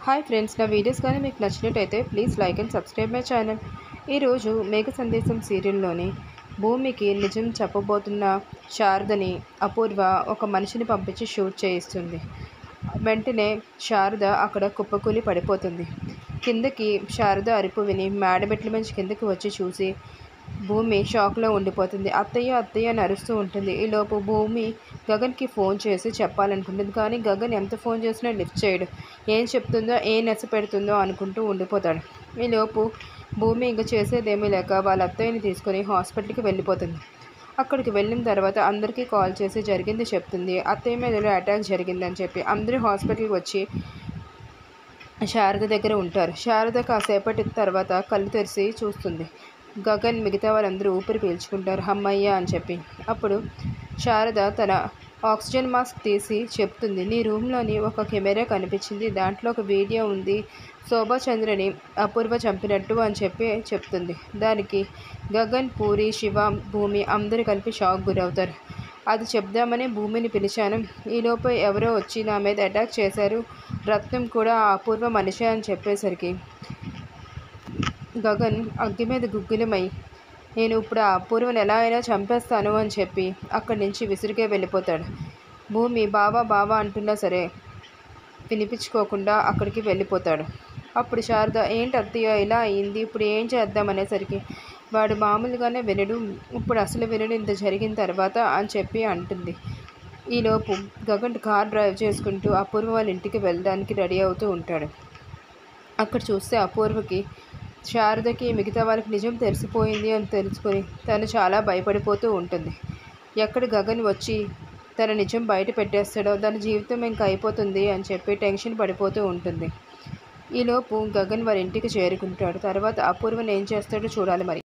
Hi friends, నా videos కానీ మీకు నచ్చినట్టయితే please like and subscribe my channel. ఈరోజు మేఘ సందేశం సీరియల్లోని భూమికి నిజం చెప్పబోతున్న శారదని అపూర్వ ఒక మనిషిని పంపించి షూట్ చేయిస్తుంది. వెంటనే శారద అక్కడ కుప్పకూలి పడిపోతుంది. కిందకి శారద అరుపు విని మేడమెట్ల నుంచి కిందకి వచ్చి చూసి భూమి షాక్లో ఉండిపోతుంది. అత్తయ్య అత్తయ్య అని అరుస్తూ ఉంటుంది. ఈలోపు భూమి గగన్కి ఫోన్ చేసి చెప్పాలనుకుంటుంది. కానీ గగన్ ఎంత ఫోన్ చేసినా లిఫ్ట్ చేయడు. ఏం చెప్తుందో ఏం నచ్చ పెడుతుందో అనుకుంటూ ఉండిపోతాడు. ఈలోపు భూమి ఇంక చేసేదేమీ లేక వాళ్ళ అత్తయ్యని తీసుకొని హాస్పిటల్కి వెళ్ళిపోతుంది. అక్కడికి వెళ్ళిన తర్వాత అందరికీ కాల్ చేసి జరిగింది చెప్తుంది. అత్తయ్య మీద అటాక్ జరిగిందని చెప్పి అందరూ హాస్పిటల్కి వచ్చి శారద దగ్గర ఉంటారు. శారద కాసేపటి తర్వాత కళ్ళు తెరిచి చూస్తుంది. గగన్ మిగతా వాళ్ళందరూ ఊపిరి పీల్చుకుంటారు అమ్మయ్య అని చెప్పి. అప్పుడు శారద తన ఆక్సిజన్ మాస్క్ తీసి చెప్తుంది, నీ రూమ్లోని ఒక కెమెరా కనిపించింది, దాంట్లో ఒక వీడియో ఉంది, శోభాచంద్రని అపూర్వ చంపినట్టు అని చెప్పి చెప్తుంది. దానికి గగన్, పూరి, శివ, భూమి అందరూ కలిపి షాక్ గురవుతారు. అది చెప్దామని భూమిని పిలిచాను. ఈలోపు ఎవరో వచ్చి నా మీద అటాక్ చేశారు, రత్నం కూడా ఆ అపూర్వ మనిషే అని చెప్పేసరికి గగన్ అగ్గి మీద గుగ్గిలమై నేను ఇప్పుడు ఆ అపూర్వని ఎలా అయినా చంపేస్తాను అని చెప్పి అక్కడి నుంచి విసురుగా వెళ్ళిపోతాడు. భూమి బావా బావా అంటున్నా సరే వినిపించుకోకుండా అక్కడికి వెళ్ళిపోతాడు. అప్పుడు శారద ఏంటి అత్తయ్య ఇలా అయింది, ఇప్పుడు ఏం చేద్దామనేసరికి వాడు మామూలుగానే వినడు, ఇప్పుడు అసలు వినడు ఇంత జరిగిన తర్వాత అని చెప్పి అంటుంది. ఈలోపు గగన్ కార్ డ్రైవ్ చేసుకుంటూ అపూర్వ వాళ్ళ ఇంటికి వెళ్ళడానికి రెడీ అవుతూ ఉంటాడు. అక్కడ చూస్తే అపూర్వకి శారదకి మిగతా వాళ్ళకి నిజం తెలిసిపోయింది అని తెలుసుకొని తను చాలా భయపడిపోతూ ఉంటుంది. ఎక్కడ గగన్ వచ్చి తన నిజం బయట పెట్టేస్తాడో తన జీవితం ఇంకా అయిపోతుంది అని చెప్పి టెన్షన్ పడిపోతూ ఉంటుంది. ఈలోపు గగన్ వారి ఇంటికి చేరుకుంటాడు. తర్వాత అపూర్వని ఏం చేస్తాడో చూడాలి మరి.